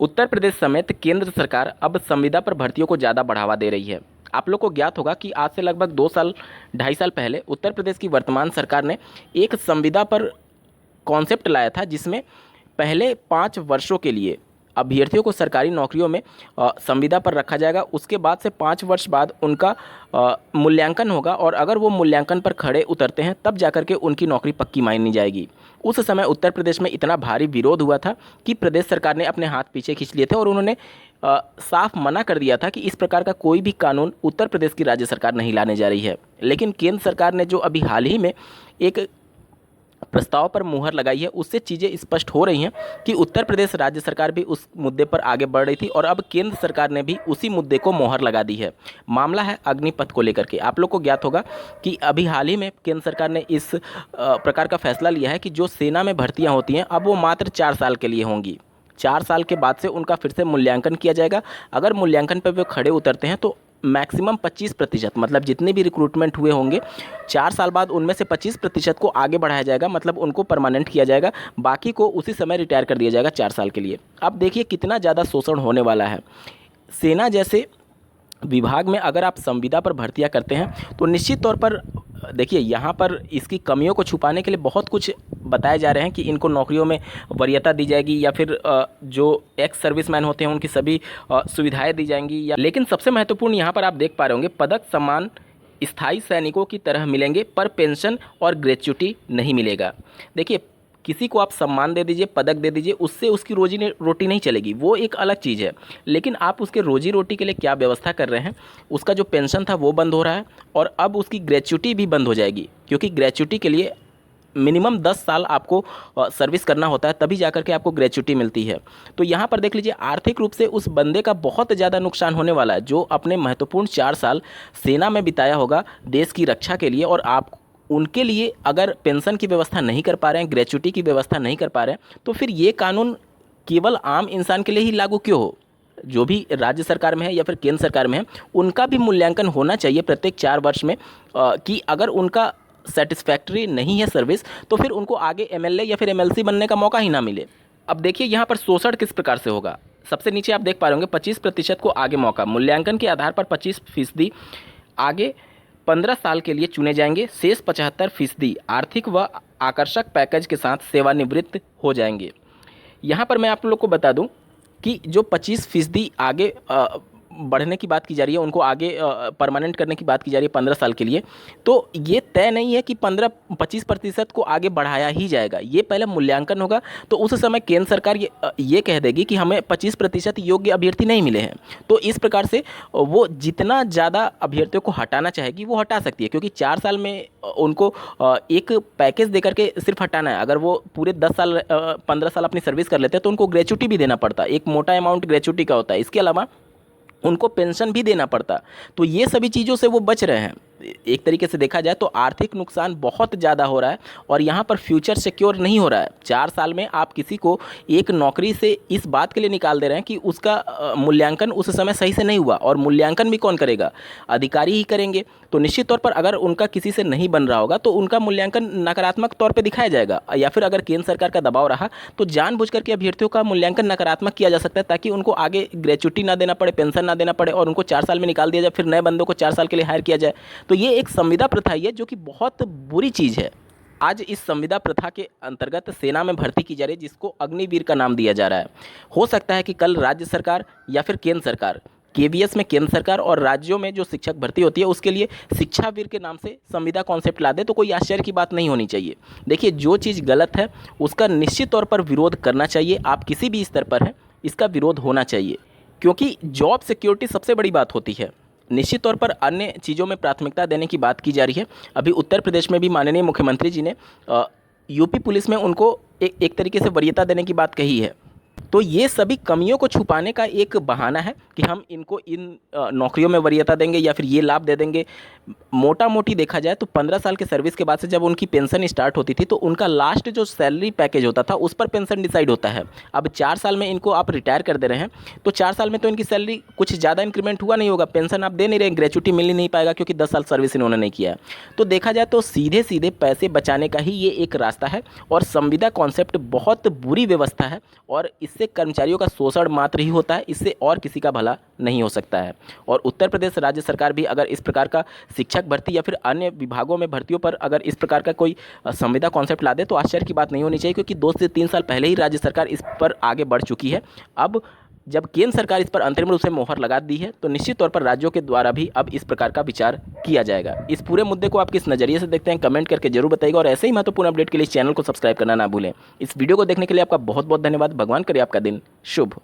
उत्तर प्रदेश समेत केंद्र सरकार अब संविदा पर भर्तियों को ज़्यादा बढ़ावा दे रही है। आप लोग को ज्ञात होगा कि आज से लगभग 2 साल 2.5 साल पहले उत्तर प्रदेश की वर्तमान सरकार ने एक संविदा पर कॉन्सेप्ट लाया था, जिसमें पहले 5 वर्षों के लिए अभ्यर्थियों को सरकारी नौकरियों में संविदा पर रखा जाएगा। उसके बाद से 5 वर्ष बाद उनका मूल्यांकन होगा और अगर वो मूल्यांकन पर खड़े उतरते हैं तब जाकर के उनकी नौकरी पक्की मानी जाएगी। उस समय उत्तर प्रदेश में इतना भारी विरोध हुआ था कि प्रदेश सरकार ने अपने हाथ पीछे खींच लिए थे और उन्होंने साफ मना कर दिया था कि इस प्रकार का कोई भी कानून उत्तर प्रदेश की राज्य सरकार नहीं लाने जा रही है। लेकिन केंद्र सरकार ने जो अभी हाल ही में एक प्रस्ताव पर मुहर लगाई है, उससे चीज़ें स्पष्ट हो रही हैं कि उत्तर प्रदेश राज्य सरकार भी उस मुद्दे पर आगे बढ़ रही थी और अब केंद्र सरकार ने भी उसी मुद्दे को मोहर लगा दी है। मामला है अग्निपथ को लेकर के। आप लोग को ज्ञात होगा कि अभी हाल ही में केंद्र सरकार ने इस प्रकार का फैसला लिया है कि जो सेना में भर्तियाँ होती हैं अब वो मात्र 4 साल के लिए होंगी। 4 साल के बाद से उनका फिर से मूल्यांकन किया जाएगा। अगर मूल्यांकन पर वे खड़े उतरते हैं तो मैक्सिमम 25%, मतलब जितने भी रिक्रूटमेंट हुए होंगे 4 साल बाद उनमें से 25% को आगे बढ़ाया जाएगा, मतलब उनको परमानेंट किया जाएगा। बाकी को उसी समय रिटायर कर दिया जाएगा 4 साल के लिए। अब देखिए कितना ज़्यादा शोषण होने वाला है। सेना जैसे विभाग में अगर आप संविदा पर भर्तियां करते हैं तो निश्चित तौर पर देखिए यहाँ पर इसकी कमियों को छुपाने के लिए बहुत कुछ बताए जा रहे हैं कि इनको नौकरियों में वरीयता दी जाएगी या फिर जो एक्स सर्विसमैन होते हैं उनकी सभी सुविधाएं दी जाएंगी। या लेकिन सबसे महत्वपूर्ण यहाँ पर आप देख पा रहे होंगे पदक सम्मान स्थायी सैनिकों की तरह मिलेंगे पर पेंशन और ग्रेच्युटी नहीं मिलेगा। देखिए किसी को आप सम्मान दे दीजिए, पदक दे दीजिए, उससे उसकी रोजी रोटी नहीं चलेगी, वो एक अलग चीज़ है। लेकिन आप उसके रोजी रोटी के लिए क्या व्यवस्था कर रहे हैं, उसका जो पेंशन था वो बंद हो रहा है और अब उसकी ग्रेच्युटी भी बंद हो जाएगी, क्योंकि ग्रेच्युटी के लिए मिनिमम 10 साल आपको सर्विस करना होता है, तभी जाकर के आपको ग्रेच्युटी मिलती है। तो यहाँ पर देख लीजिए आर्थिक रूप से उस बंदे का बहुत ज़्यादा नुकसान होने वाला है जो अपने महत्वपूर्ण 4 साल सेना में बिताया होगा देश की रक्षा के लिए। और आप उनके लिए अगर पेंशन की व्यवस्था नहीं कर पा रहे हैं, ग्रेच्युटी की व्यवस्था नहीं कर पा रहे हैं, तो फिर ये कानून केवल आम इंसान के लिए ही लागू क्यों हो? जो भी राज्य सरकार में है या फिर केंद्र सरकार में है, उनका भी मूल्यांकन होना चाहिए प्रत्येक 4 वर्ष में कि अगर उनका सेटिस्फैक्ट्री नहीं है सर्विस तो फिर उनको आगे एमएलए या फिर एमएलसी बनने का मौका ही ना मिले। अब देखिए यहाँ पर शोषण किस प्रकार से होगा। सबसे नीचे आप देख पा रहे होंगे 25% को आगे मौका, मूल्यांकन के आधार पर 25% आगे 15 साल के लिए चुने जाएंगे, शेष 75% आर्थिक व आकर्षक पैकेज के साथ सेवानिवृत्त हो जाएंगे। यहाँ पर मैं आप लोग को बता दूं कि जो 25% आगे बढ़ने की बात की जा रही है, उनको आगे परमानेंट करने की बात की जा रही है 15 साल के लिए, तो ये तय नहीं है कि 25% को आगे बढ़ाया ही जाएगा। ये पहले मूल्यांकन होगा तो उस समय केंद्र सरकार ये कह देगी कि हमें 25% योग्य अभ्यर्थी नहीं मिले हैं, तो इस प्रकार से वो जितना ज़्यादा अभ्यर्थियों को हटाना चाहेगी वो हटा सकती है, क्योंकि 4 साल में उनको एक पैकेज देकर के सिर्फ हटाना है। अगर वो पूरे 10 साल 15 साल अपनी सर्विस कर लेते हैं तो उनको ग्रेच्युटी भी देना पड़ता है, एक मोटा अमाउंट ग्रेच्युटी का होता है। इसके अलावा उनको पेंशन भी देना पड़ता। तो ये सभी चीज़ों से वो बच रहे हैं। एक तरीके से देखा जाए तो आर्थिक नुकसान बहुत ज़्यादा हो रहा है और यहाँ पर फ्यूचर सिक्योर नहीं हो रहा है। 4 साल में आप किसी को एक नौकरी से इस बात के लिए निकाल दे रहे हैं कि उसका मूल्यांकन उस समय सही से नहीं हुआ, और मूल्यांकन भी कौन करेगा? अधिकारी ही करेंगे। तो निश्चित तौर पर अगर उनका किसी से नहीं बन रहा होगा तो उनका मूल्यांकन नकारात्मक तौर पर दिखाया जाएगा, या फिर अगर केंद्र सरकार का दबाव रहा तो जानबूझ करके अभ्यर्थियों का मूल्यांकन नकारात्मक किया जा सकता है, ताकि उनको आगे ग्रेच्युटी ना देना पड़े, पेंशन ना देना पड़े और उनको 4 साल में निकाल दिया जाए, फिर नए बंदों को 4 साल के लिए हायर किया जाए। तो ये एक संविदा प्रथा है जो कि बहुत बुरी चीज़ है। आज इस संविदा प्रथा के अंतर्गत सेना में भर्ती की जा रही है, जिसको अग्निवीर का नाम दिया जा रहा है। हो सकता है कि कल राज्य सरकार या फिर केंद्र सरकार, केवीएस में केंद्र सरकार और राज्यों में जो शिक्षक भर्ती होती है उसके लिए शिक्षावीर के नाम से संविदा कॉन्सेप्ट ला दे, तो कोई आश्चर्य की बात नहीं होनी चाहिए। देखिए जो चीज़ गलत है उसका निश्चित तौर पर विरोध करना चाहिए। आप किसी भी स्तर पर हैं, इसका विरोध होना चाहिए, क्योंकि जॉब सिक्योरिटी सबसे बड़ी बात होती है। निश्चित तौर पर अन्य चीज़ों में प्राथमिकता देने की बात की जा रही है। अभी उत्तर प्रदेश में भी माननीय मुख्यमंत्री जी ने यूपी पुलिस में उनको एक तरीके से वरीयता देने की बात कही है। तो ये सभी कमियों को छुपाने का एक बहाना है कि हम इनको इन नौकरियों में वरीयता देंगे या फिर ये लाभ दे देंगे। मोटा मोटी देखा जाए तो 15 साल के सर्विस के बाद से जब उनकी पेंशन स्टार्ट होती थी तो उनका लास्ट जो सैलरी पैकेज होता था उस पर पेंशन डिसाइड होता है। अब 4 साल में इनको आप रिटायर कर दे रहे हैं तो 4 साल में तो इनकी सैलरी कुछ ज़्यादा इंक्रीमेंट हुआ नहीं होगा, पेंशन आप दे नहीं रहे, ग्रेच्युटी मिल ही नहीं पाएगा क्योंकि 10 साल सर्विस इन्होंने नहीं किया है। तो देखा जाए तो सीधे सीधे पैसे बचाने का ही ये एक रास्ता है और संविदा कॉन्सेप्ट बहुत बुरी व्यवस्था है और इससे कर्मचारियों का शोषण मात्र ही होता है, इससे और किसी का भला नहीं हो सकता है। और उत्तर प्रदेश राज्य सरकार भी अगर इस प्रकार का शिक्षक भर्ती या फिर अन्य विभागों में भर्तियों पर अगर इस प्रकार का कोई संविदा कॉन्सेप्ट ला दे तो आश्चर्य की बात नहीं होनी चाहिए, क्योंकि 2 से 3 साल पहले ही राज्य सरकार इस पर आगे बढ़ चुकी है। अब जब केंद्र सरकार इस पर अंतरिम रूप से मोहर लगा दी है तो निश्चित तौर पर राज्यों के द्वारा भी अब इस प्रकार का विचार किया जाएगा। इस पूरे मुद्दे को आप किस नज़रिए से देखते हैं, कमेंट करके जरूर बताइएगा। और ऐसे ही महत्वपूर्ण अपडेट के लिए इस चैनल को सब्सक्राइब करना ना भूलें। इस वीडियो को देखने के लिए आपका बहुत बहुत धन्यवाद। भगवान करे आपका दिन शुभ।